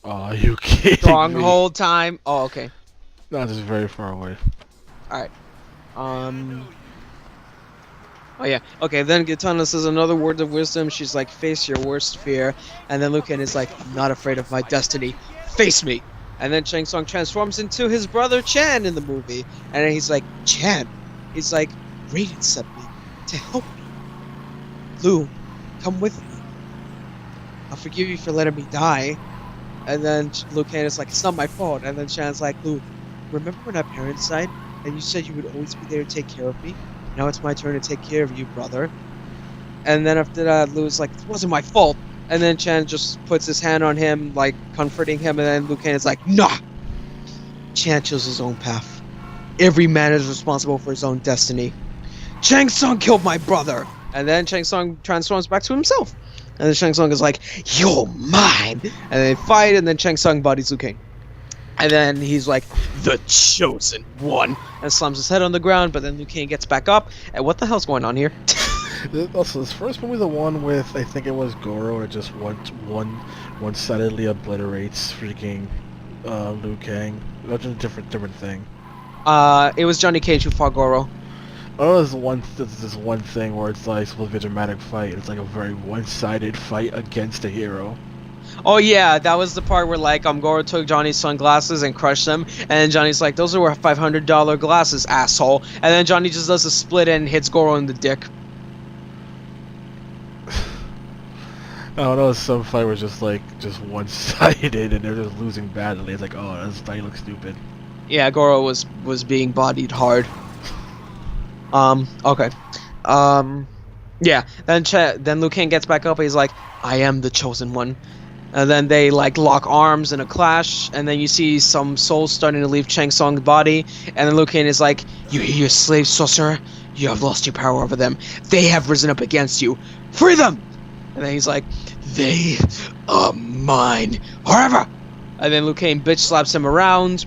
Oh, are you kidding me? Stronghold time. Oh, okay. Not just very far away. All right. Um. Oh yeah. Okay. Then Gitana says another word of wisdom. She's like, "Face your worst fear." And then Lucan is like, "I'm not afraid of my destiny. Face me." And then Shang Tsung transforms into his brother Chan in the movie, and then he's like, "Chan." He's like, "Raiden sent me to help you. Lu, come with me. I'll forgive you for letting me die." And then Liu Kang is like, "It's not my fault." And then Shan's like, "Lu, remember when our parents died and you said you would always be there to take care of me? Now it's my turn to take care of you, brother." And then after that, Lu's like, "It wasn't my fault." And then Chan just puts his hand on him, like comforting him. And then Liu Kang is like, "Nah." Chan chose his own path. Every man is responsible for his own destiny. Shang Tsung killed my brother. And then Shang Tsung transforms back to himself. And then Shang Tsung is like, "You're mine." And they fight, and then Shang Tsung bodies Liu Kang. And then he's like, "The chosen one," and slams his head on the ground. But then Liu Kang gets back up. And what the hell's going on here? Also, this first movie, the one with I think it was Goro, that just one-sidedly obliterates freaking Liu Kang. That's a different thing. It was Johnny Cage who fought Goro. Oh, there's this one thing where it's like supposed to be a dramatic fight. It's like a very one-sided fight against a hero. Oh yeah, that was the part where like Goro took Johnny's sunglasses and crushed them, and then Johnny's like, "Those were $500 glasses, asshole." And then Johnny just does a split and hits Goro in the dick. I don't know, some fight was just one-sided and they're just losing badly. It's like, oh, this fight looks stupid. Yeah, Goro was being bodied hard. Okay. Yeah. Then Liu Kang gets back up. He's like, "I am the chosen one." And then they like lock arms in a clash. And then you see some souls starting to leave Shang Tsung's body. And then Liu Kang is like, "You hear your slaves, sorcerer? You have lost your power over them. They have risen up against you. Free them!" And then he's like, "They are mine forever." And then Liu Kang bitch slaps him around.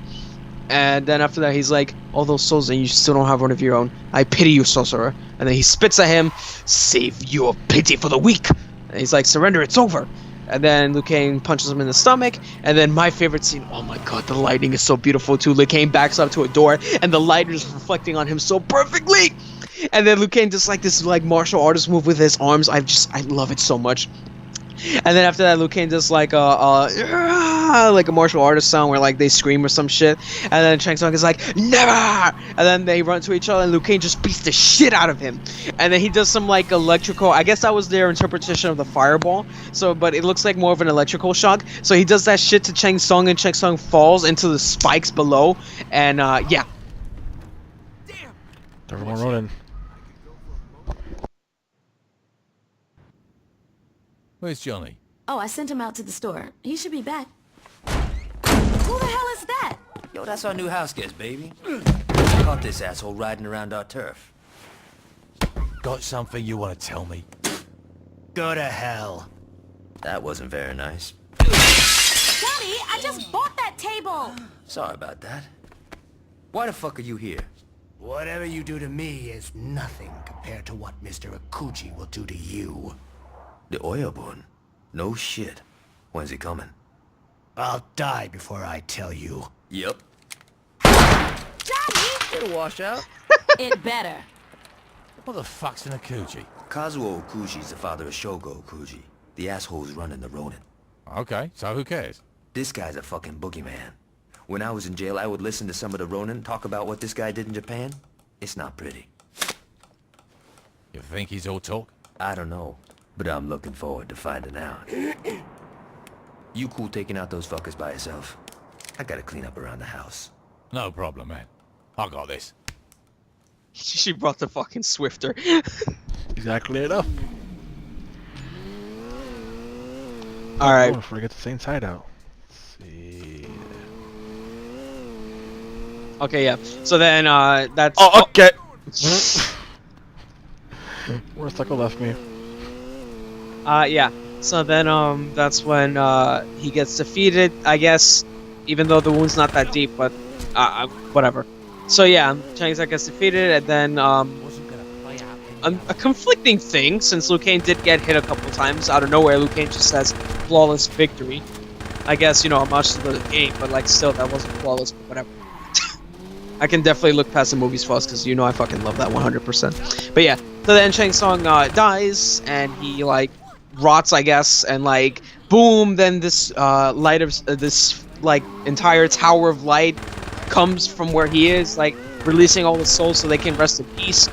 And then after that, he's like, "All those souls, and you still don't have one of your own. I pity you, sorcerer." And then he spits at him, "Save your pity for the weak." And he's like, "Surrender, it's over." And then Liu Kang punches him in the stomach. And then my favorite scene, oh my god, the lighting is so beautiful too. Liu Kang backs up to a door, and the light is reflecting on him so perfectly. And then Liu Kang just like this like martial artist move with his arms. I love it so much. And then after that, Liu Kang does like a martial artist sound where like they scream or some shit. And then Shang Tsung is like, "Never!" And then they run to each other, and Liu Kang just beats the shit out of him. And then he does some like electrical. I guess that was their interpretation of the fireball. So, but it looks like more of an electrical shock. So he does that shit to Shang Tsung, and Shang Tsung falls into the spikes below. And yeah. Everyone running. Where's Johnny? Oh, I sent him out to the store. He should be back. Who the hell is that? Yo, that's our new house guest, baby. Caught this asshole riding around our turf. Got something you want to tell me? Go to hell. That wasn't very nice. Daddy, I just bought that table! Sorry about that. Why the fuck are you here? Whatever you do to me is nothing compared to what Mr. Akuji will do to you. The oil bun? No shit. When's he coming? I'll die before I tell you. Yep. Daddy! It'll wash out. It better. What the fuck's an Akuji? Kazuo Okuji's the father of Shogo Okuji. The asshole's running the Ronin. Okay, so who cares? This guy's a fucking boogeyman. When I was in jail, I would listen to some of the Ronin talk about what this guy did in Japan. It's not pretty. You think he's all talk? I don't know, but I'm looking forward to finding out. You cool taking out those fuckers by yourself? I gotta clean up around the house. No problem, man. I got this. She brought the fucking Swifter. Exactly enough. Alright. Oh, forget the same hideout. Let's see. Okay, yeah. So then, that's... Oh, okay! Where Suckle left me. Yeah. So then, that's when, he gets defeated, I guess, even though the wound's not that deep, but, whatever. So yeah, Shang Tsung gets defeated, and then, a conflicting thing, since Liu Kang did get hit a couple times. Out of nowhere, Liu Kang just says, "Flawless victory." I guess, you know, homage to the game, but like still that wasn't flawless, but whatever. I can definitely look past the movie's flaws because you know I fucking love that 100%. But yeah, so then Shang Tsung dies and he like rots, I guess, and like boom, then this light of this like entire tower of light comes from where he is, like releasing all the souls so they can rest in peace.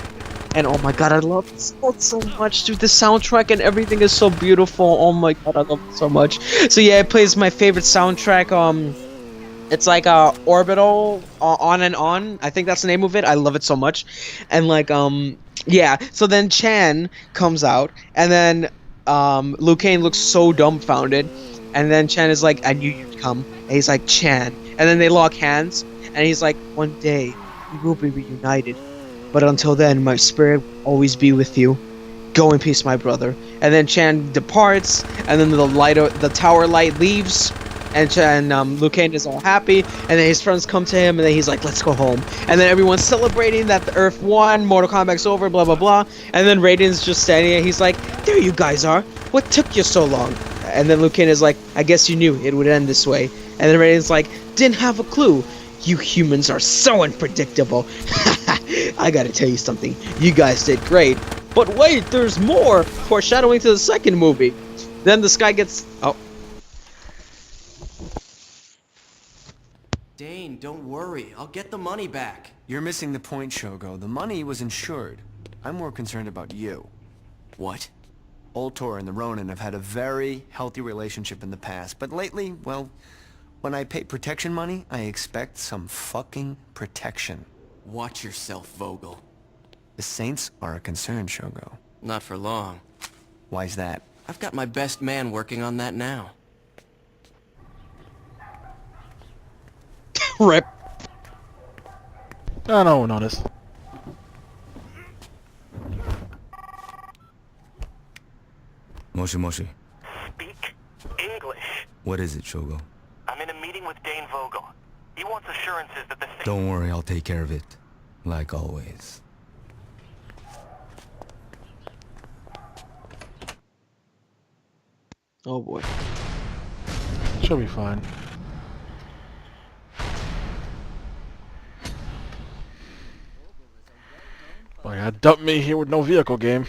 And oh my god, I love this so much, dude. The soundtrack and everything is so beautiful. Oh my god, I love it so much. So yeah, it plays my favorite soundtrack. It's like Orbital On and On. I think that's the name of it. I love it so much. And like yeah. So then Chan comes out, and then Liu Kang looks so dumbfounded, and then Chan is like, "I knew you'd come." And he's like, "Chan," and then they lock hands, and he's like, "One day we will be reunited, but until then, my spirit will always be with you. Go in peace, my brother." And then Chan departs, and then the tower light leaves. And Liu Kang is all happy, and then his friends come to him, and then he's like, "Let's go home." And then everyone's celebrating that the Earth won, Mortal Kombat's over, blah blah blah. And then Raiden's just standing there. He's like, "There you guys are. What took you so long?" And then Liu Kang is like, "I guess you knew it would end this way." And then Raiden's like, "Didn't have a clue. You humans are so unpredictable." I gotta tell you something. You guys did great. But wait, there's more. Foreshadowing to the second movie. Then the sky gets Dane, don't worry. I'll get the money back. You're missing the point, Shogo. The money was insured. I'm more concerned about you. What? Ultor and the Ronin have had a very healthy relationship in the past, but lately, well, when I pay protection money, I expect some fucking protection. Watch yourself, Vogel. The Saints are a concern, Shogo. Not for long. Why's that? I've got my best man working on that now. rip. No, notice. Moshi Moshi. Speak English. What is it, Shogo? I'm in a meeting with Dane Vogel. He wants assurances that the thing... Don't worry, I'll take care of it. Like always. Oh boy. She'll be fine. Boy, I dumped me here with no vehicle game.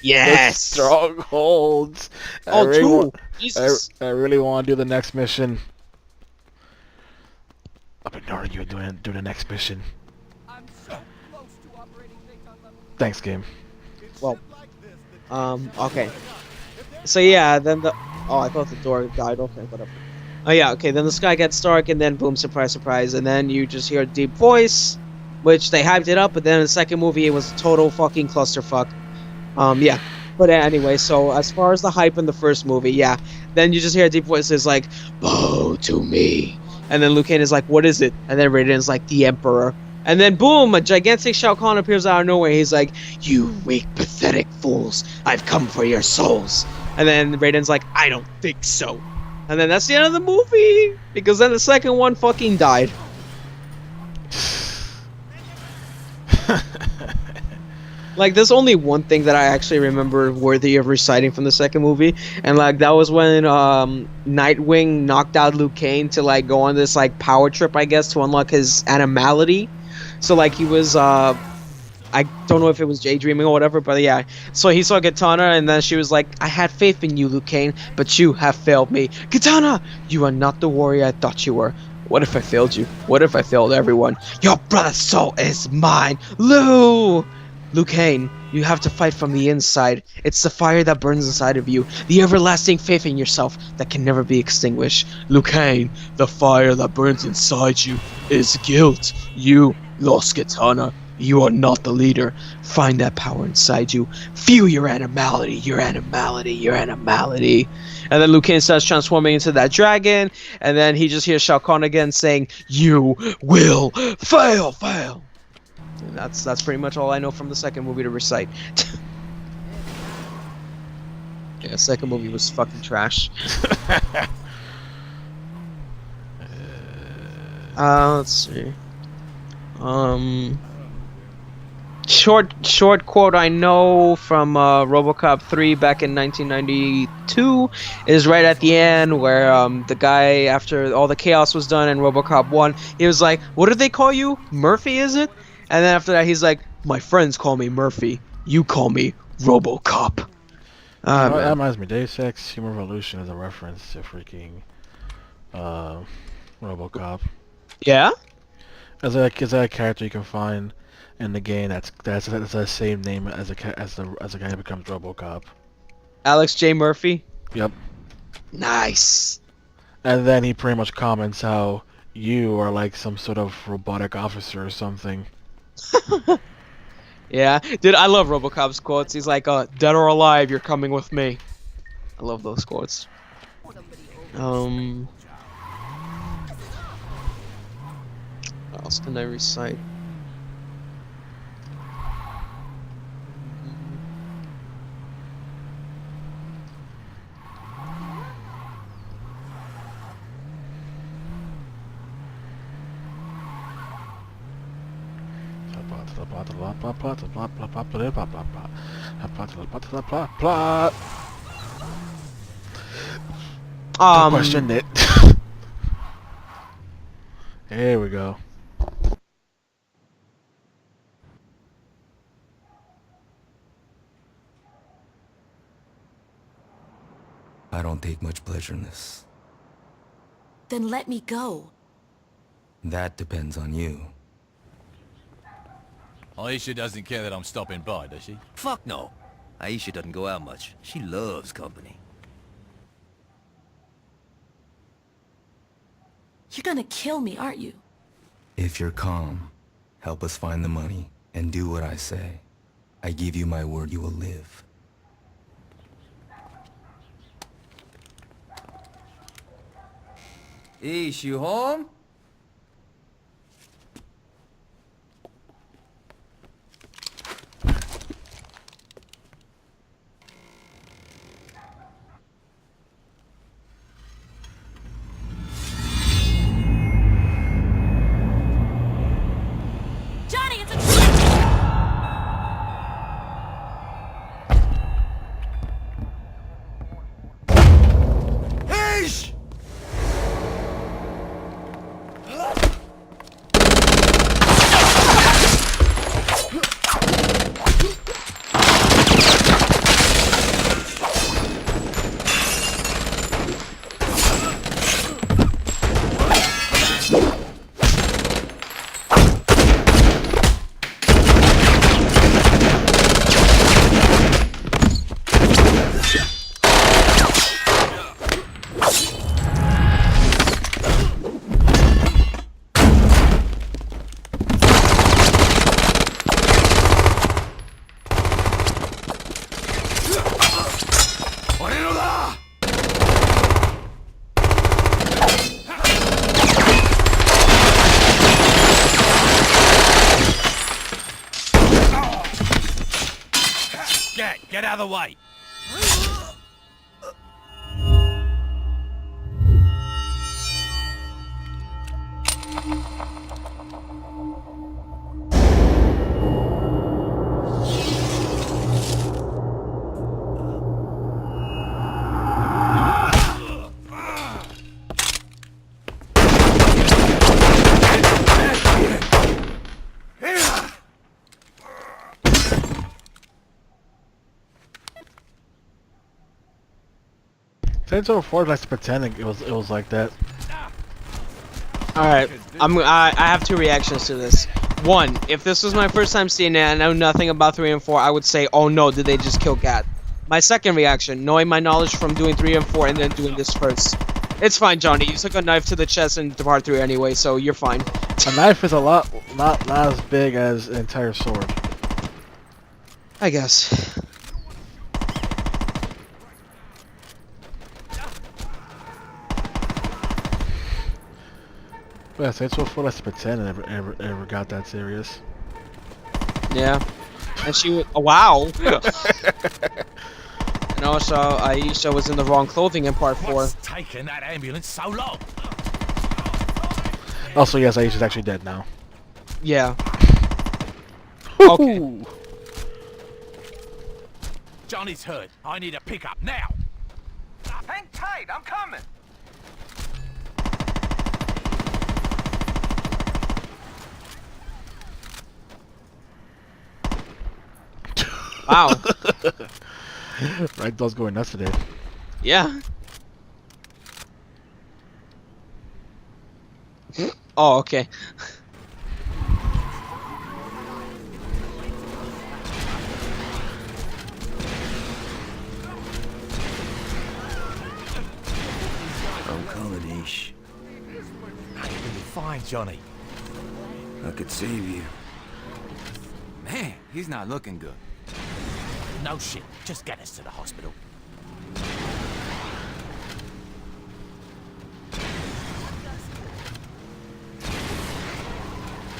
Yes! Strongholds. Oh, two! Jesus. I really want to do the next mission. I've been ignoring you doing the next mission. Thanks, game. Well, okay. So yeah, then the... Oh, I thought the door died. Okay, whatever. Oh yeah, okay, then the sky gets dark, and then boom, surprise, surprise, and then you just hear a deep voice, which they hyped it up, but then in the second movie, it was a total fucking clusterfuck. Yeah. But anyway, so as far as the hype in the first movie, yeah, then you just hear a deep voice is like, "Bow to me." And then Liu Kang is like, "What is it?" And then Raiden's like, "The Emperor." And then boom, a gigantic Shao Kahn appears out of nowhere. He's like, "You weak, pathetic fools. I've come for your souls." And then Raiden's like, "I don't think so." And then that's the end of the movie. Because then the second one fucking died. Like, there's only one thing that I actually remember worthy of reciting from the second movie, and like that was when Nightwing knocked out Liu Kang to like go on this like power trip, I guess, to unlock his animality. So like he was I don't know if it was daydreaming or whatever, but yeah. So he saw Katana, and then she was like, "I had faith in you, Liu Kang, but you have failed me. Katana, you are not the warrior I thought you were. What if I failed you? What if I failed everyone? Your brother's soul is mine, Liu Kang, you have to fight from the inside. It's the fire that burns inside of you, the everlasting faith in yourself that can never be extinguished. Liu Kang, the fire that burns inside you is guilt. You lost Katana. You are not the leader. Find that power inside you. Feel your animality, your animality, your animality." And then Liu Kang starts transforming into that dragon, and then he just hears Shao Kahn again saying, "You will fail." And that's pretty much all I know from the second movie to recite. Yeah, second movie was fucking trash. Let's see. short quote I know from RoboCop 3 back in 1992 is right at the end where the guy, after all the chaos was done in RoboCop 1, he was like, "What did they call you? Murphy, is it?" And then after that, he's like, "My friends call me Murphy. You call me RoboCop." That Man. reminds me, Deus Ex Human Revolution is a reference to freaking RoboCop. Yeah. As a character you can find in the game that's the same name as the guy who becomes RoboCop. Alex J. Murphy. Yep. Nice. And then he pretty much comments how you are like some sort of robotic officer or something. Yeah, dude, I love RoboCop's quotes. He's like, "Dead or alive, you're coming with me." I love those quotes. What else can I recite? Don't question it. Here we go. I don't take much pleasure in this. Then let me go. That depends on you. Aisha doesn't care that I'm stopping by, does she? Fuck no. Aisha doesn't go out much. She loves company. You're gonna kill me, aren't you? If you're calm, help us find the money, and do what I say, I give you my word you will live. Ish, you home? Johnny, it's a... Ish! Get out of the way! Saints Row 4 likes to pretend it was like that. Alright, I have two reactions to this. One, if this was my first time seeing it and I know nothing about 3 and 4, I would say, "Oh no, did they just kill Gat?" My second reaction, knowing my knowledge from doing 3 and 4 and then doing this first. It's fine, Johnny. You took a knife to the chest in part 3 anyway, so you're fine. A knife is a lot not as big as an entire sword. I guess. Yeah, Saints Row 4 likes to pretend it ever got that serious. Yeah. And she was... Oh, wow! And also, Aisha was in the wrong clothing in part 4. What's taking that ambulance so long? Also, yes, Aisha's actually dead now. Yeah. Okay. Ooh. Johnny's hurt. I need a pickup now. Hang tight, I'm coming. Wow. Ragdoll's going nuts today. Yeah. Oh, okay. I'm coming, Ish. You'll be fine, Johnny. I could save you. Man, he's not looking good. No shit. Just get us to the hospital.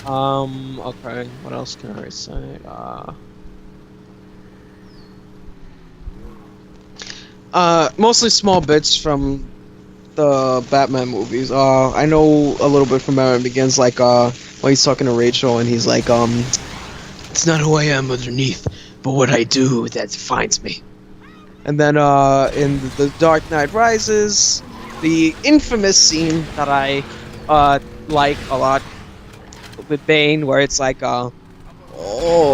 Okay. What else can I say? Mostly small bits from the Batman movies. I know a little bit from Batman Begins, like, when he's talking to Rachel and he's like, it's not who I am underneath, but what I do that defines me. And then, in The Dark Knight Rises, the infamous scene that I, like a lot with Bane, where it's like, oh,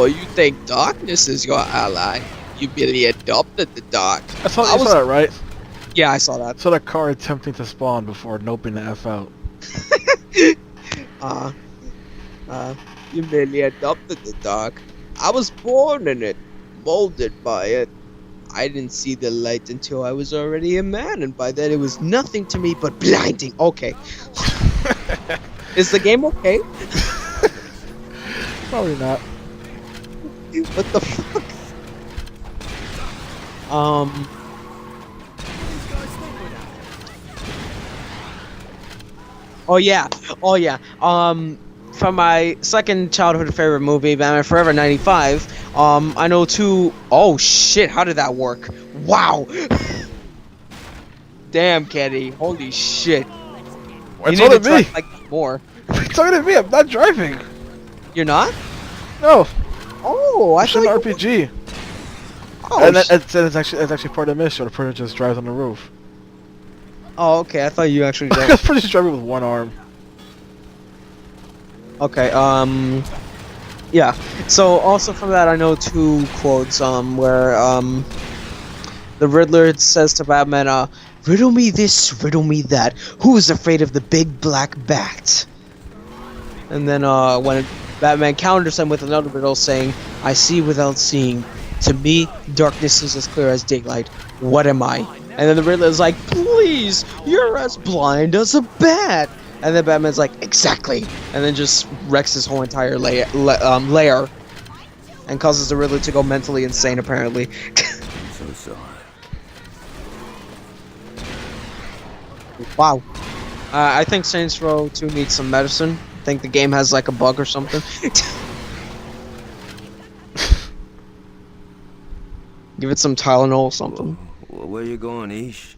you think darkness is your ally? You merely adopted the dark. I saw that, right? Yeah, I saw that. Saw that car attempting to spawn before noping the F out. You merely adopted the dark. I was born in it, molded by it. I didn't see the light until I was already a man, and by then it was nothing to me but blinding. Okay. Is the game okay? Probably not. What the fuck? Oh yeah. From my second childhood favorite movie, Batman Forever '95, I know two. Oh shit! How did that work? Wow. Damn, Kenny. Holy shit. It's all to me. Like more. It's all to me. I'm not driving. You're not? No. Oh, I It's thought an you... RPG. Oh, And it's actually part of the mission. The person just drives on the roof. Oh, okay. I thought you actually I did. was pretty driving with one arm. Okay, yeah. So also from that I know two quotes, where, the Riddler says to Batman, riddle me this, riddle me that. Who is afraid of the big black bat? And then, when Batman counters him with another riddle saying, I see without seeing. To me, darkness is as clear as daylight. What am I? And then the Riddler's like, please, you're as blind as a bat. And then Batman's like, exactly. And then just wrecks his whole entire lair. And causes the Riddler to go mentally insane, apparently. I'm so sorry. Wow. I think Saints Row 2 needs some medicine. I think the game has like a bug or something. Give it some Tylenol or something. Well, where you going, Ish?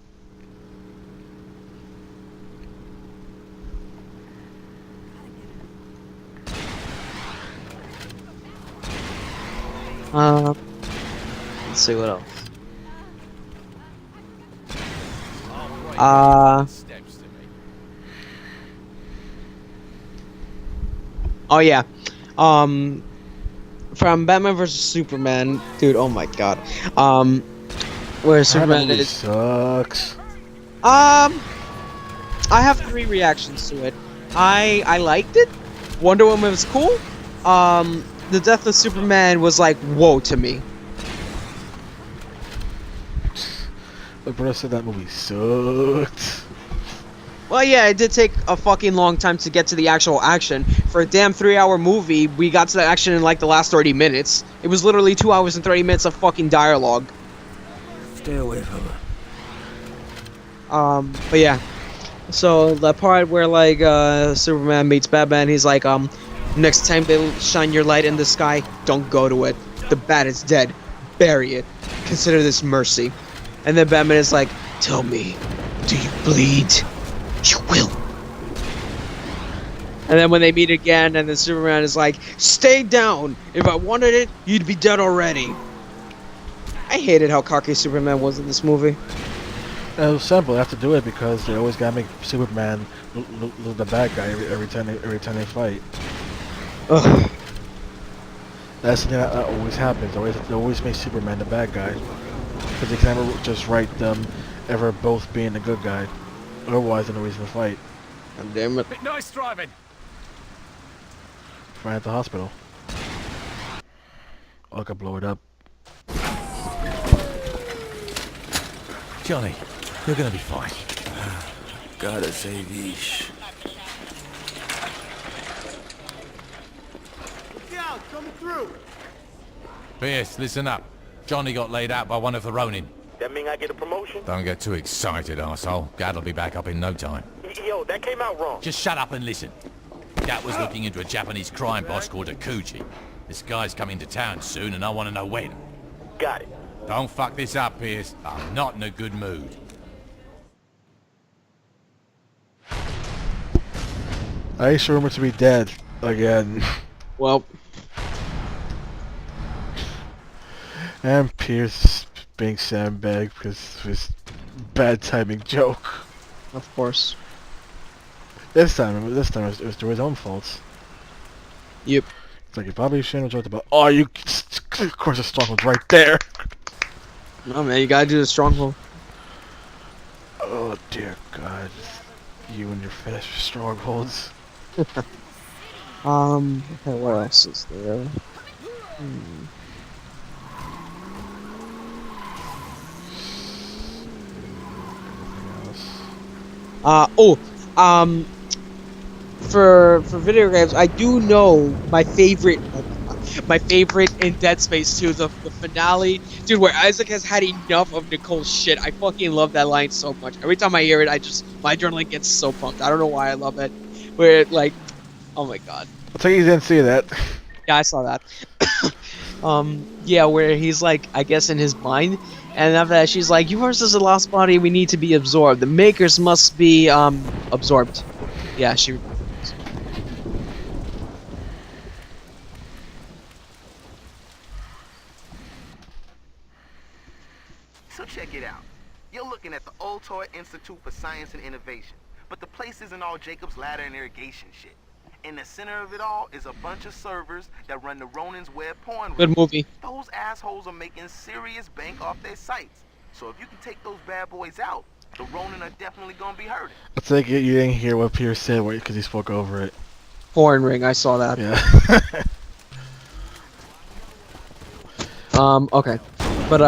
Let's see what else. Steps to me. Oh yeah. From Batman vs Superman, dude. Oh my god. Where Superman is. Sucks. I have three reactions to it. I liked it. Wonder Woman was cool. The death of Superman was like, whoa to me. The brother said that movie sucked. Well, yeah, it did take a fucking long time to get to the actual action. For a damn 3-hour movie, we got to the action in like the last 30 minutes. It was literally 2 hours and 30 minutes of fucking dialogue. Stay away from her. But yeah. So, the part where, like, Superman meets Batman, he's like, next time they shine your light in the sky, don't go to it. The bat is dead. Bury it. Consider this mercy. And then Batman is like, tell me, do you bleed? You will. And then when they meet again, and then Superman is like, stay down. If I wanted it, you'd be dead already. I hated how cocky Superman was in this movie. And it was simple. They have to do it because they always gotta make Superman the bad guy every time they fight. Ugh. That's something that always happens. They always make Superman the bad guy because they can never just write them ever both being the good guy. Otherwise, there's no reason to fight. God damn it. Nice driving. Right at the hospital. I could blow it up. Johnny, you're gonna be fine. Gotta say these. Yeah, coming through. Pierce, listen up. Johnny got laid out by one of the Ronin. That mean I get a promotion? Don't get too excited, arsehole. Gad'll be back up in no time. Yo, that came out wrong. Just shut up and listen. Gat was looking into a Japanese crime boss called Akuji. This guy's coming to town soon and I want to know when. Got it. Don't fuck this up, Pierce. I'm not in a good mood. I used to rumor to be dead again. Well, And Pierce being sandbagged because of his bad timing joke. of course. This time it was through his own faults. Yep. It's like you probably shouldn't have joked about. Oh, you! Of course, the stronghold's right there. No man, you gotta do the stronghold. Oh dear God, you and your fetish for strongholds. Okay, what else is there? For video games, I do know my favorite in Dead Space 2, the finale, dude, where Isaac has had enough of Nicole's shit. I fucking love that line so much. Every time I hear it, my adrenaline gets so pumped. I don't know why I love it. Where it, like, oh my god. I'll tell you didn't see that. Yeah, I saw that. Yeah, where he's like, I guess in his mind, and after that she's like, yours is a lost body, we need to be absorbed. The makers must be, absorbed. Yeah, she... So check it out. You're looking at the Old Toy Institute for Science and Innovation, but the place isn't all Jacob's Ladder and irrigation shit. In the center of it all is a bunch of servers that run the Ronin's web porn. Good movie. Those assholes are making serious bank off their sites. So if you can take those bad boys out, the Ronin are definitely gonna be hurting. I take it you didn't hear what Pierce said because he spoke over it. Porn ring, I saw that. Yeah. Okay. But,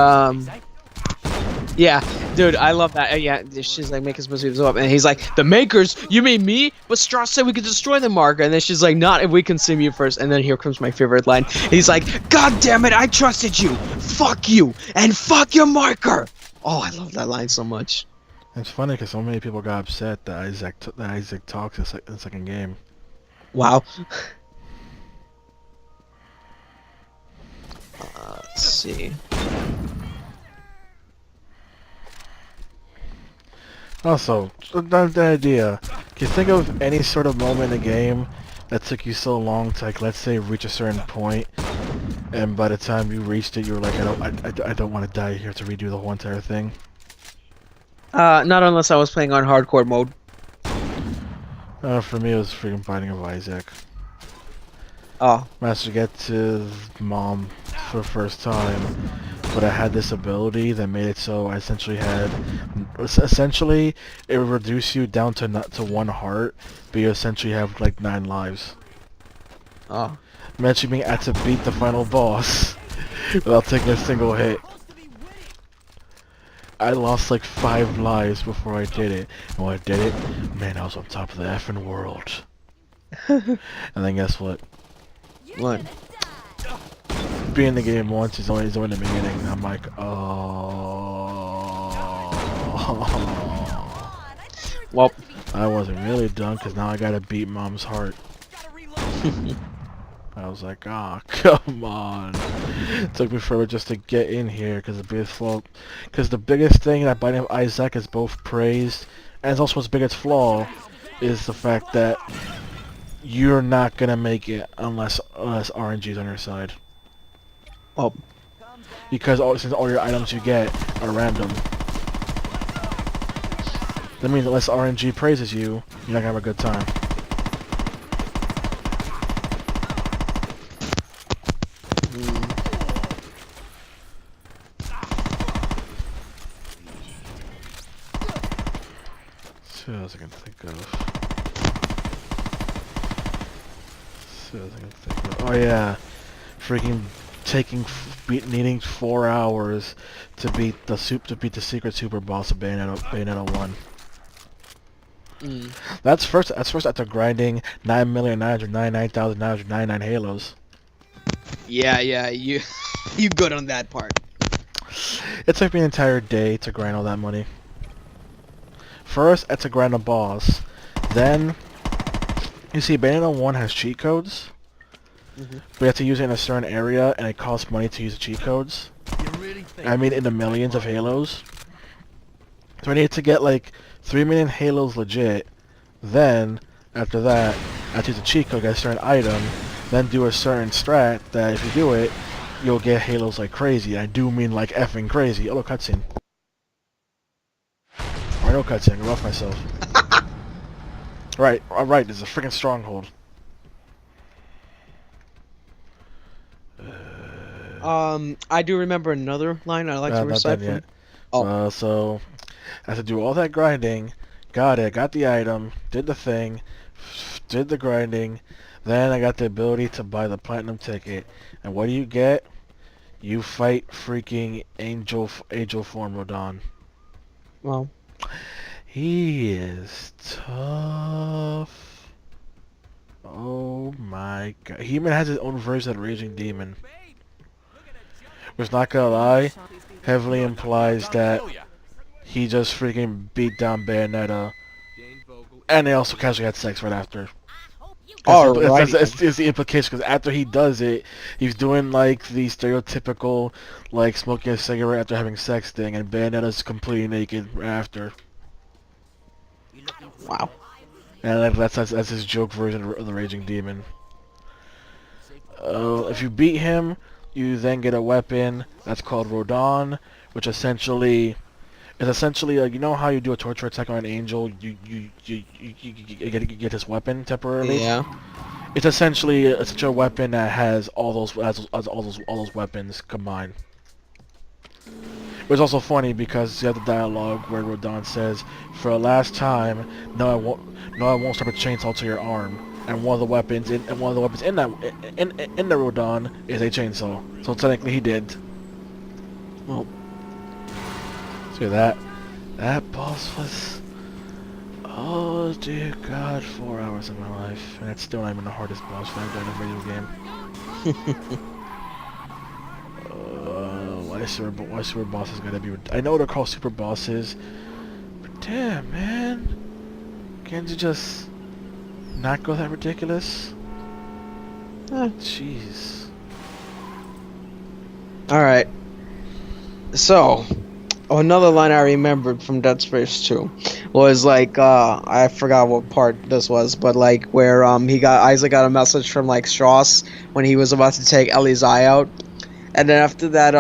yeah, dude, I love that. Yeah, she's like, make us must up. And he's like, the makers? You mean me? But Strauss said we could destroy the marker. And then she's like, not if we consume you first. And then here comes my favorite line. He's like, God damn it, I trusted you. Fuck you. And fuck your marker. Oh, I love that line so much. It's funny because so many people got upset that Isaac talks in the second game. Wow. Let's see. Also, the idea. Can you think of any sort of moment in the game that took you so long to, like, let's say, reach a certain point, and by the time you reached it, you were like, I don't want to die here to redo the whole entire thing? Not unless I was playing on hardcore mode. For me, it was freaking Binding of Isaac. Oh. Managed to get to mom for the first time, but I had this ability that made it so I essentially it would reduce you down to one heart, but you essentially have like 9 lives. Oh. Imagine being had to beat the final boss without taking a single hit. I lost like 5 lives before I did it, and when I did it, man, I was on top of the effing world. And then guess what? What? Being in the game once is only in the beginning. I'm like, oh. Well, I wasn't really done because now I gotta beat mom's heart. I was like, ah, oh, come on. It took me forever just to get in here because the biggest thing that Binding of Isaac is both praised and it's also its biggest flaw is the fact that you're not gonna make it unless RNG is on your side. oh. because since all your items you get are random. That means unless RNG praises you, you're not gonna have a good time. What else I can think of? Oh yeah, freaking needing 4 hours to beat the secret super boss of Bayonetta 1. That's first after grinding 9,999,999 halos. Yeah, you you good on that part. It took me an entire day to grind all that money. First, I had to grind a boss. Then, you see, Bayonetta 1 has cheat codes. But you have to use it in a certain area, and it costs money to use the cheat codes. I mean, in the millions of halos. So I need to get like 3 million halos legit. Then, after that, I have to use a cheat code, get a certain item, then do a certain strat that if you do it, you'll get halos like crazy. I do mean like effing crazy. Oh, look, cutscene. Or no cutscene, I rough myself. Right, alright, there's a freaking stronghold. I do remember another line I'd like to Not recite done yet. Oh. So, I had to do all that grinding, got it, got the item, did the thing, did the grinding, then I got the ability to buy the platinum ticket, and what do you get? You fight freaking Angel Form Rodon. Well, he is tough. Oh my god. He even has his own version of the Raging Demon. Which, not gonna lie, heavily implies that he just freaking beat down Bayonetta. And they also casually had sex right after. It's the implication, because after he does it, he's doing like the stereotypical like smoking a cigarette after having sex thing, and Bayonetta's completely naked after. Wow. And that's his joke version of the Raging Demon. If you beat him, you then get a weapon that's called Rodon, which essentially is you know how you do a torture attack on an angel, you get this weapon temporarily. Yeah. It's essentially such a weapon that has all those weapons combined. It was also funny because you have the dialogue where Rodon says, "For the last time, no, I won't strap a chainsaw to your arm." And one of the weapons in the Rodon is a chainsaw. So technically, he did. Well, see that boss was, oh dear God, 4 hours of my life, and it's still not even the hardest boss fight I've done in a video game. Why super bosses gotta be? I know they're called super bosses, but damn, man, can't you just not go that ridiculous? Jeez. All right. So, another line I remembered from Dead Space 2 was like I forgot what part this was, but like where Isaac got a message from like Strauss when he was about to take Ellie's eye out, and then after that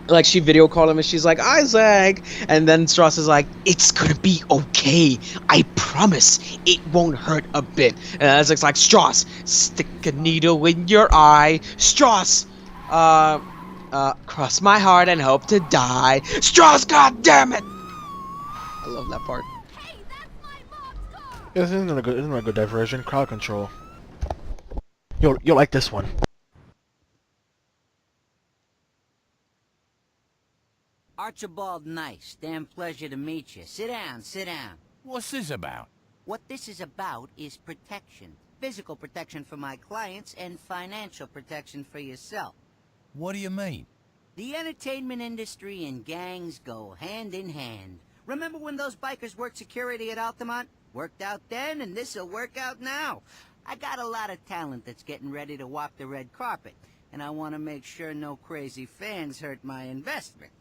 like she video called him and she's like, "Isaac," and then Strauss is like, "It's gonna be okay, I promise it won't hurt a bit," and Isaac's like, "Strauss, stick a needle in your eye, Strauss, cross my heart and hope to die, Strauss, god damn it." I love that part. Yeah, this isn't a good diversion. Crowd control. You'll like this one. Archibald Nice, damn pleasure to meet you. Sit down, sit down. What's this about? What this is about is protection. Physical protection for my clients and financial protection for yourself. What do you mean? The entertainment industry and gangs go hand in hand. Remember when those bikers worked security at Altamont? Worked out then, and this'll work out now. I got a lot of talent that's getting ready to walk the red carpet, and I want to make sure no crazy fans hurt my investment.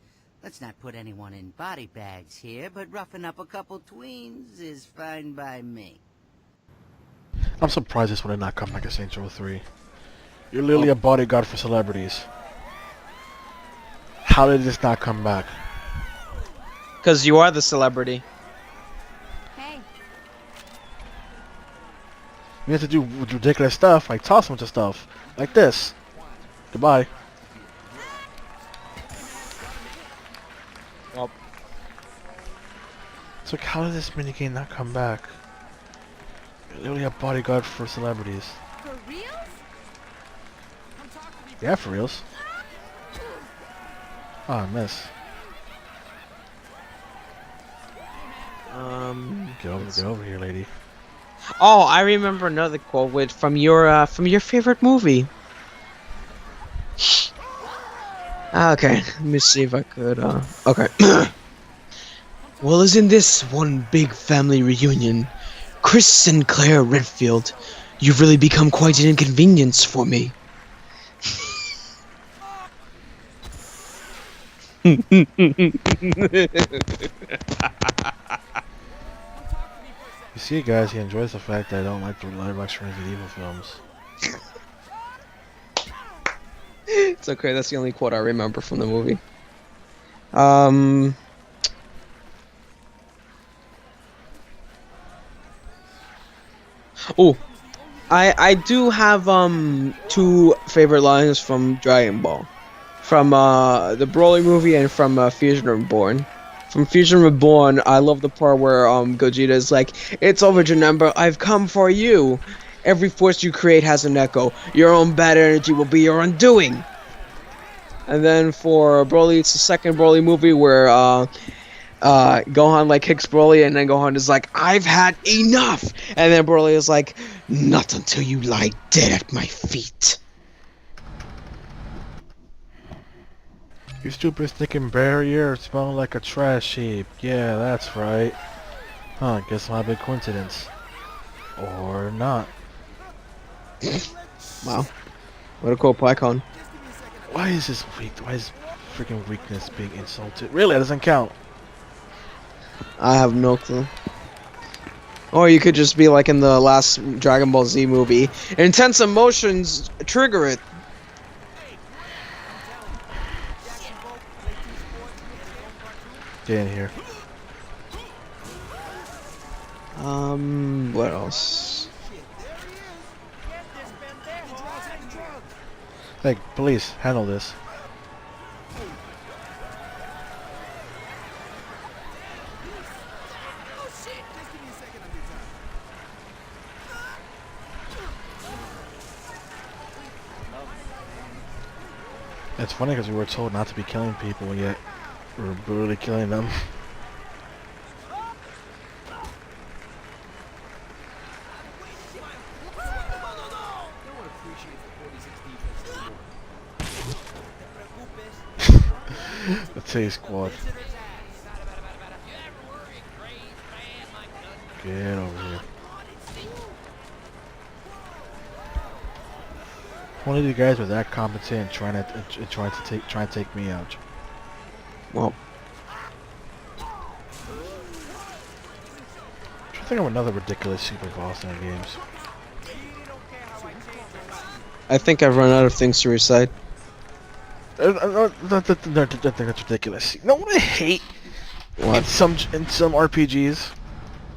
Let's not put anyone in body bags here, but roughing up a couple tweens is fine by me. I'm surprised this one did not come like a Saints Row 3. You're literally a bodyguard for celebrities. how did this not come back? Because you are the celebrity. Hey. You have to do ridiculous stuff, like toss a bunch of stuff, like this. Goodbye. Well, So like, how did this minigame not come back? Literally a bodyguard for celebrities. For reals? Yeah, for reals. Oh, I miss. Get over here, lady. Oh, I remember another quote from your favorite movie. Okay, let me see if I could. Okay. Well, isn't this one big family reunion? Chris and Claire Redfield, you've really become quite an inconvenience for me. You see, guys, he enjoys the fact that I don't like the live action Resident Evil films. It's okay, that's the only quote I remember from the movie. Oh, I do have two favorite lines from Dragon Ball, from the Broly movie and from Fusion Reborn. From Fusion Reborn, I love the part where Gogeta is like, "It's over, Janemba. I've come for you. Every force you create has an echo. Your own bad energy will be your undoing." And then for Broly, it's the second Broly movie where Gohan like kicks Broly, and then Gohan is like, "I've had enough," and then Broly is like, "Not until you lie dead at my feet." You stupid sticking barrier smelling like a trash heap. Yeah, that's right. Huh, guess not a big coincidence. Or not. Wow. What a cool Pycon. Why is this weak? Why is freaking weakness being insulted? Really, that doesn't count. I have no clue. Or you could just be like in the last Dragon Ball Z movie. Intense emotions trigger it. Get in here. What else? Hey, police, handle this. It's funny because we were told not to be killing people, yet we're brutally killing them. The T squad. Get over here. One of you guys were that competent trying to take me out. Well, I think of another ridiculous super boss in the games. I think I've run out of things to recite. That's ridiculous. You know what I hate? What? In some RPGs,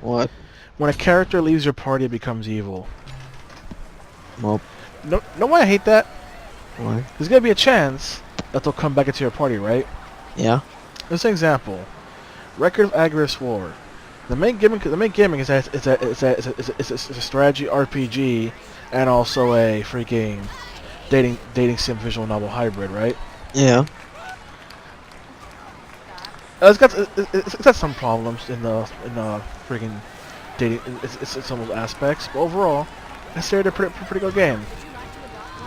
What? when a character leaves your party, it becomes evil. Well, No, why I hate that? why? There's gonna be a chance that they'll come back into your party, right? Yeah. As an example, Record of Agris War. The main gimmick is that it's a strategy RPG and also a freaking dating sim visual novel hybrid, right? Yeah. It's got some problems in the freaking dating it's some of the aspects, but overall, I say it's a pretty good game.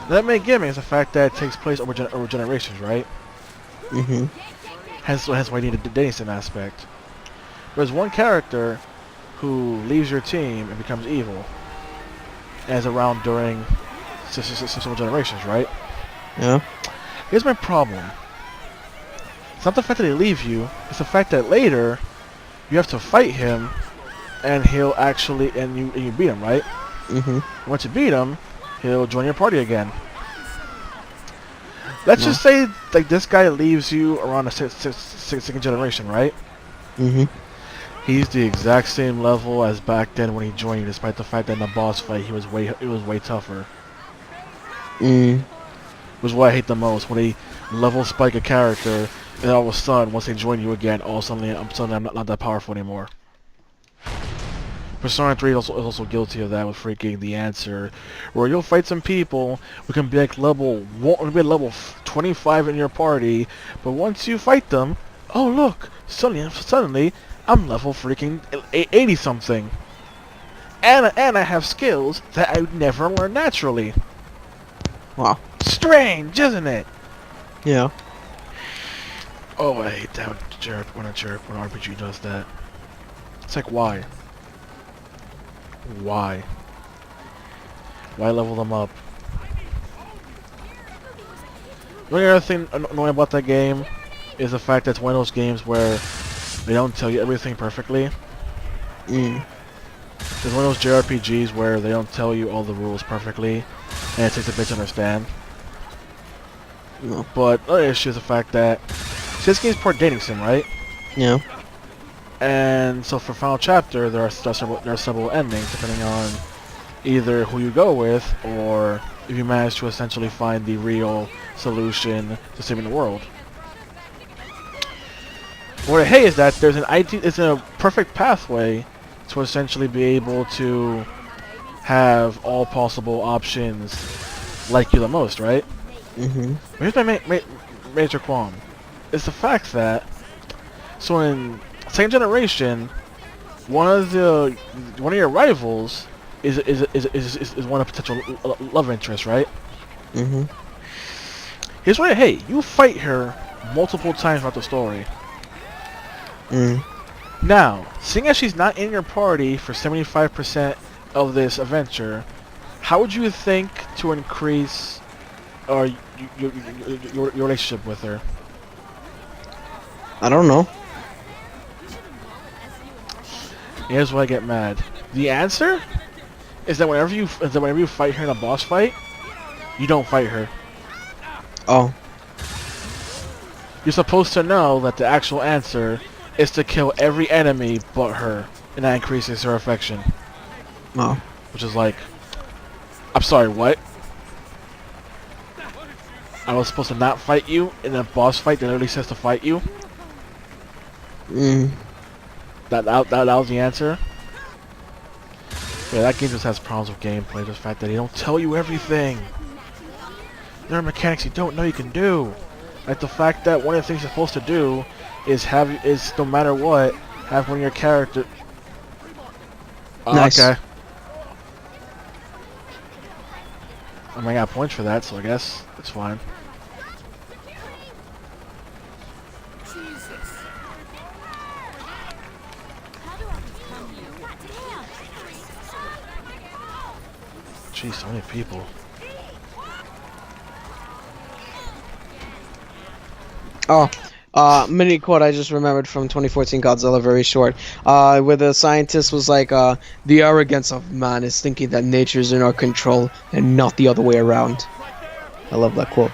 That main gimmick is the fact that it takes place over generations, right? Mm-hmm. Hence why you need a dating sim aspect. There's one character who leaves your team and becomes evil, and is around during several generations, right? Yeah. Here's my problem. It's not the fact that they leave you, it's the fact that later you have to fight him and he'll actually and you beat him, right? Mm-hmm. Once you beat him, he'll join your party again. Let's just say like this guy leaves you around the second generation, right? Mm-hmm. He's the exact same level as back then when he joined you, despite the fact that in the boss fight it was way tougher. Mm. Which is what I hate the most, when they level spike a character, and all of a sudden, once they join you again, all of a sudden I'm not that powerful anymore. Persona 3 is also guilty of that with freaking The Answer, where you'll fight some people who can be like level 25 in your party, but once you fight them, oh look, suddenly I'm level freaking 80 something, and I have skills that I would never learn naturally. Wow. Strange, isn't it? Yeah. Oh, I hate that when an RPG does that. It's like, why? Why? Why level them up? The only other thing annoying about that game is the fact that it's one of those games where they don't tell you everything perfectly. Mm. It's one of those JRPGs where they don't tell you all the rules perfectly, and it takes a bit to understand. No. But the other issue is the fact that this game's part dating sim, right? Yeah. And so for Final Chapter, there are several endings depending on either who you go with or if you manage to essentially find the real solution to saving the world. What I hate is that it's a perfect pathway to essentially be able to have all possible options like you the most, right? Mm-hmm. Here's my major qualm. It's the fact that so in second generation, one of your rivals is one of potential love interest, right? Mm-hmm. Here's what I hate: you fight her multiple times throughout the story. Mm. Now, seeing as she's not in your party for 75% of this adventure, how would you think to increase your relationship with her? I don't know. Here's why I get mad. The answer is that whenever you fight her in a boss fight, you don't fight her. Oh. You're supposed to know that the actual answer is to kill every enemy but her, and that increases her affection. Oh. Which is like, I'm sorry, what? I was supposed to not fight you in a boss fight that literally says to fight you? Mm. That was the answer? Yeah, that game just has problems with gameplay. The fact that they don't tell you everything. There are mechanics you don't know you can do. Like the fact that one of the things you're supposed to do is no matter what, have one of your character. Nice. Okay. I mean, I got points for that, so I guess it's fine. Jeez, so many people. Oh, mini quote I just remembered from 2014 Godzilla, very short. Where the scientist was like, the arrogance of man is thinking that nature is in our control and not the other way around. I love that quote.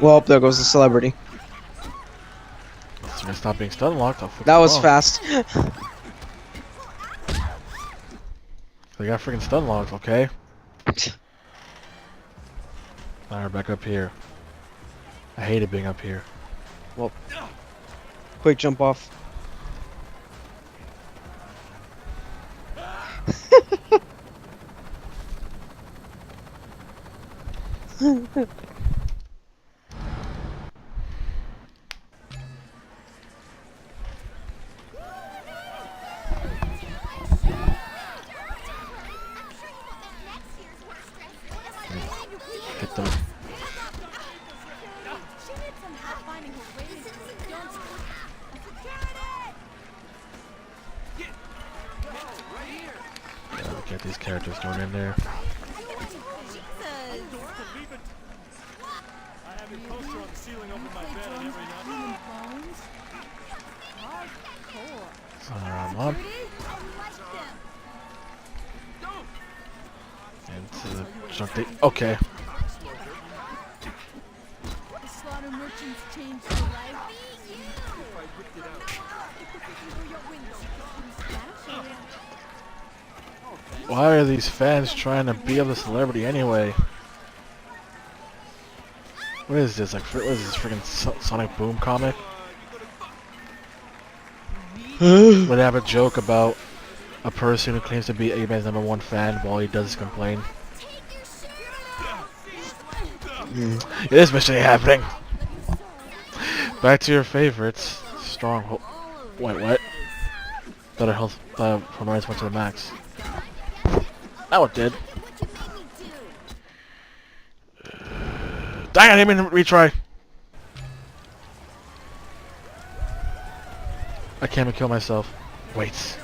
Well, there goes the celebrity. It's gonna stop being stun locked. That was fast. They got freaking stun locked, okay? Alright, back up here. I hated being up here. Well, quick jump off. Hit them. Get these characters thrown in there. on. Into the junk tape. Okay. Why are these fans trying to be of the celebrity anyway? What is this? Like, what is this freaking Sonic Boom comic? Would they have a joke about a person who claims to be A-Man's #1 fan, but all he does is complain? It is mission happening. Back to your favorites. Stronghold. Wait, what? Better health permanence went to the max. That it did. Dang, I didn't mean to retry. I can't even kill myself. Wait.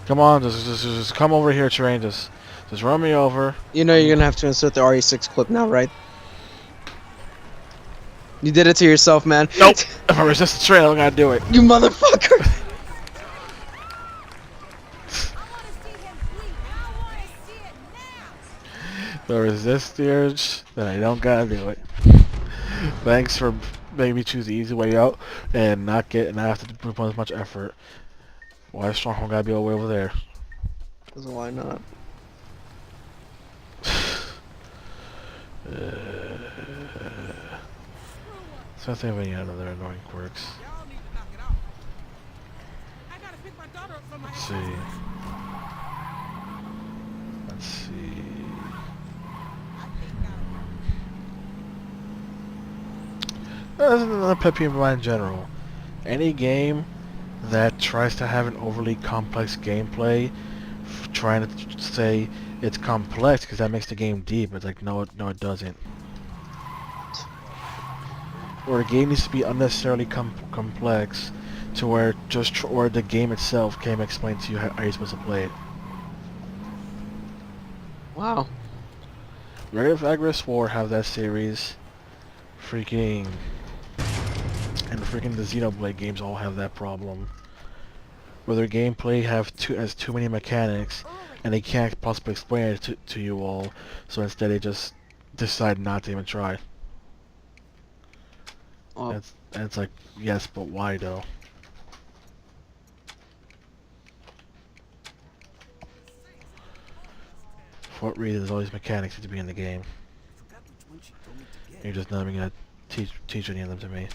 Come on, just come over here, train. Just run me over. You know you're gonna have to insert the RE6 clip now, right? You did it to yourself, man. Nope. If I resist the train, I'm gonna do it. You motherfucker! If I resist the urge, then I don't gotta do it. Thanks for making me choose the easy way out and not have to put as much effort. Why is Stronghold gotta be all the way over there? Because why not? So I think of any other annoying quirks. Let's see. Let's see. That's another pet peeve of mine in general. Any game that tries to have an overly complex gameplay, trying to say it's complex because that makes the game deep. It's like, no, it doesn't. Or the game needs to be unnecessarily complex to where or the game itself can't explain to you how you're supposed to play it. Wow. Red of Aggress War have that series. Freaking... And the Xenoblade games all have that problem. Where their gameplay has too many mechanics, and they can't possibly explain it to you all, so instead they just decide not to even try. Oh. And it's like, yes, but why though? For what reason does all these mechanics need to be in the game? You're just not even gonna teach any of them to me.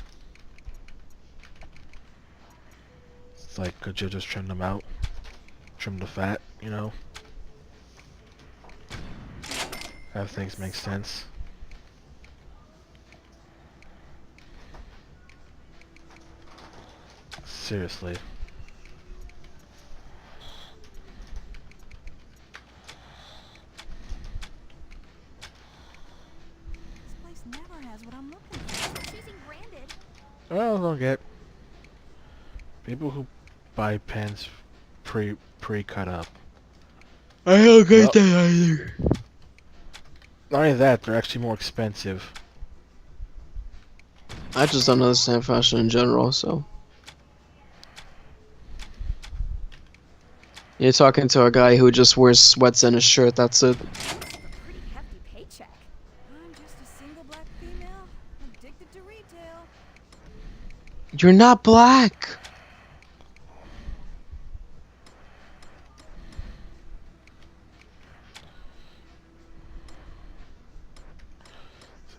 It's like, could you just trim them out? Trim the fat, you know? Have things make sense. Seriously. This place never has what I'm looking for. Choosing branded. Well, don't get people who buy pens pre-cut up. I don't get that either. Not only that, they're actually more expensive. I just don't understand fashion in general, so. You're talking to a guy who just wears sweats and a shirt, that's it. Pretty hefty paycheck. I'm just a single black female, addicted to retail. You're not black!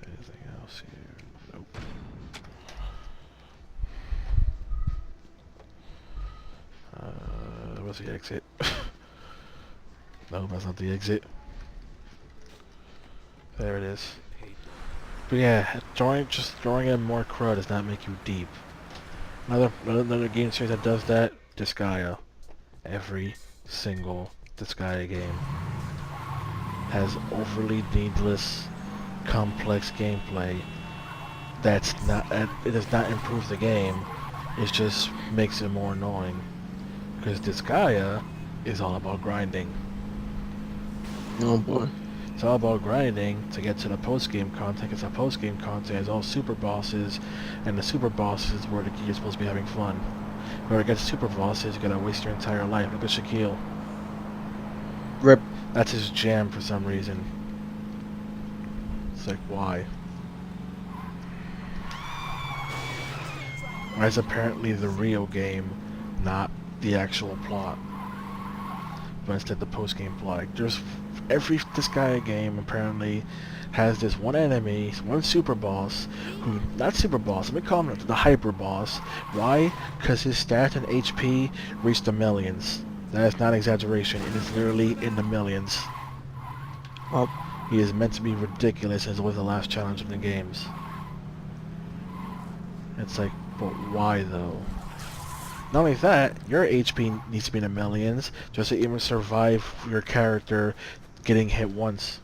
Anything else here? Nope. What's the exit? No, that's not the exit. There it is. But yeah, just throwing in more crow does not make you deep. Another game series that does that, Disgaea. Every single Disgaea game has overly needless, complex gameplay. It does not improve the game. It just makes it more annoying. Because Disgaea is all about grinding. Oh boy. It's all about grinding to get to the post-game content, because the post-game content is all super bosses, and the super bosses is where you're supposed to be having fun. Whoever gets super bosses, you're gonna waste your entire life. Look at Shaquille. Rip. That's his jam for some reason. It's like, why? Why is apparently the real game, not the actual plot, but instead the post-game plot? Like, there's every Disgaea game apparently has this one enemy, one super boss, who, not super boss, let me call him the hyper boss. Why? Because his stats and HP reach the millions. That is not exaggeration, it is literally in the millions. Oh. He is meant to be ridiculous as always the last challenge of the games. It's like, but why though? Not only that, your HP needs to be in the millions just to even survive your character getting hit once.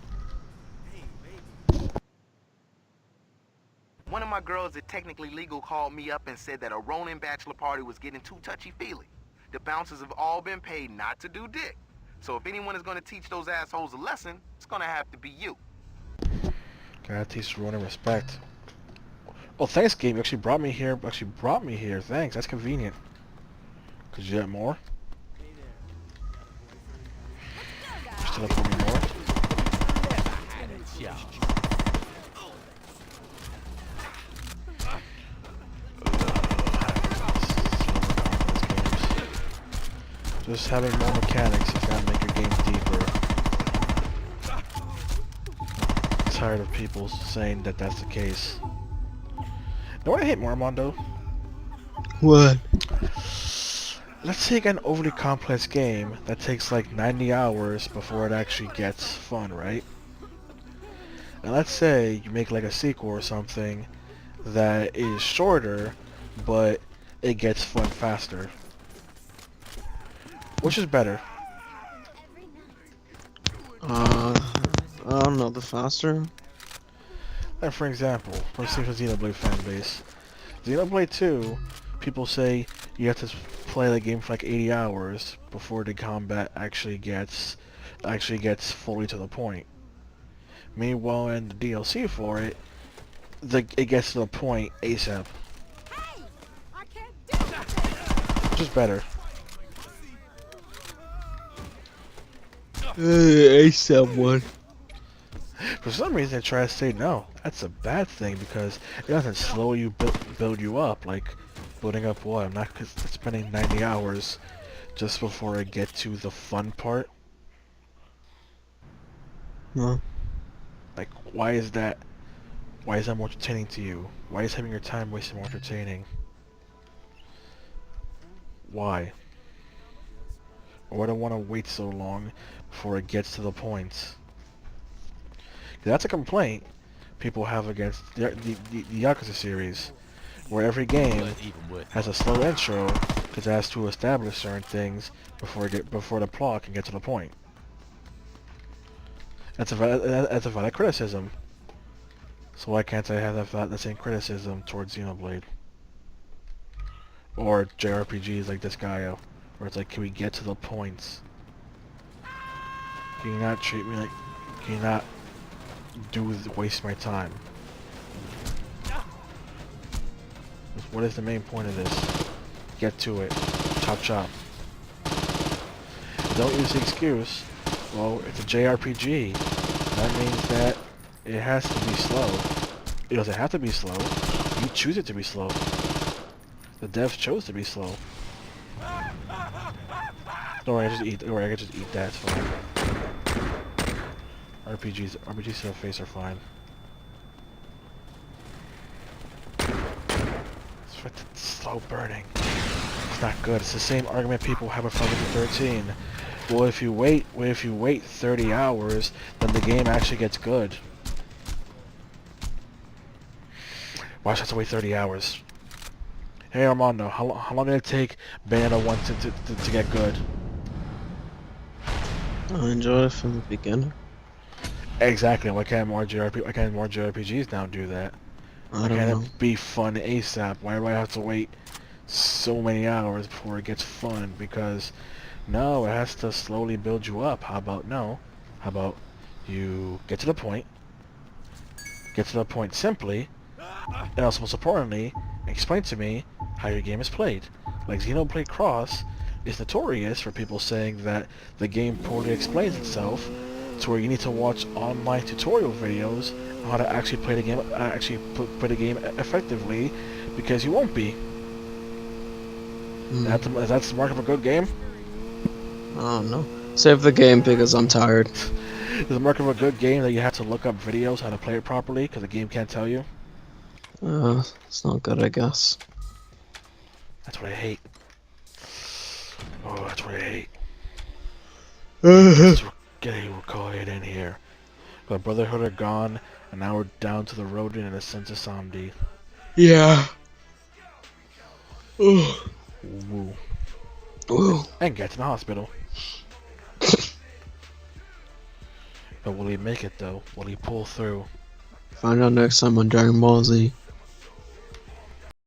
One of my girls at Technically Legal called me up and said that a Ronin bachelor party was getting too touchy-feely. The bouncers have all been paid not to do dick. So if anyone is going to teach those assholes a lesson, it's going to have to be you. Gotta teach Ronin respect. Oh, thanks, game. You actually brought me here. Thanks. That's convenient. Could you get more? Still up me more? Just having more mechanics is gonna make your games deeper. I'm tired of people saying that that's the case. Know what I hate more, Armando? What? Let's take an overly complex game that takes like 90 hours before it actually gets fun, right? And let's say you make like a sequel or something that is shorter, but it gets fun faster. Which is better? I don't know, the faster? Like for example, let's see the Xenoblade fanbase. Xenoblade 2, people say you have to play the game for like 80 hours before the combat actually gets fully to the point. Meanwhile, in the DLC for it, it gets to the point ASAP. Hey, I can't do it. Which is better. ASAP one. For some reason, I try to say no. That's a bad thing because it doesn't slow you, build you up. Like building up what? I'm not spending 90 hours just before I get to the fun part. No. Like, why is that? Why is that more entertaining to you? Why is having your time wasted more entertaining? Why? Or would I want to wait so long before it gets to the point? That's a complaint people have against the Yakuza series, where every game has a slow intro because it has to establish certain things before the plot can get to the point. That's a valid criticism. So why can't I have that same criticism towards Xenoblade? Or JRPGs like Disgaea, where it's like, can we get to the points? Can you not treat me like... Can you not waste my time? What is the main point of this? Get to it. Chop chop. Don't use the excuse, well, it's a JRPG. That means that it has to be slow. It doesn't have to be slow. You choose it to be slow. The devs chose to be slow. Don't worry, I can just eat that. It's fine. RPGs to the face are fine. It's slow burning. It's not good. It's the same argument people have with Final Fantasy 13. Well, if you wait 30 hours, then the game actually gets good. Why should I have to wait 30 hours? Hey Armando, how long did it take Bayonetta 1 to get good? I enjoyed it from the beginning. Exactly. Why can't more JRPGs now do that? Why can't it be fun ASAP? Why do I have to wait so many hours before it gets fun? Because no, it has to slowly build you up. How about no? How about you get to the point? Get to the point simply, and also most importantly, explain to me how your game is played. Like Xenoblade Cross is notorious for people saying that the game poorly explains itself, to where you need to watch online tutorial videos on how to actually play the game, play the game effectively, because you won't be. That's the mark of a good game. I don't know. Save the game because I'm tired. It's the mark of a good game that you have to look up videos how to play it properly because the game can't tell you. It's not good, I guess. That's what I hate. Oh, that's what I hate. It's getting recorded in here. The Brotherhood are gone, and now we're down to the Rodent and the Sense of Somdi. Yeah. Woo. Ooh. And get to the hospital. But will he make it though? Will he pull through? Find out next time on Dragon Ball Z.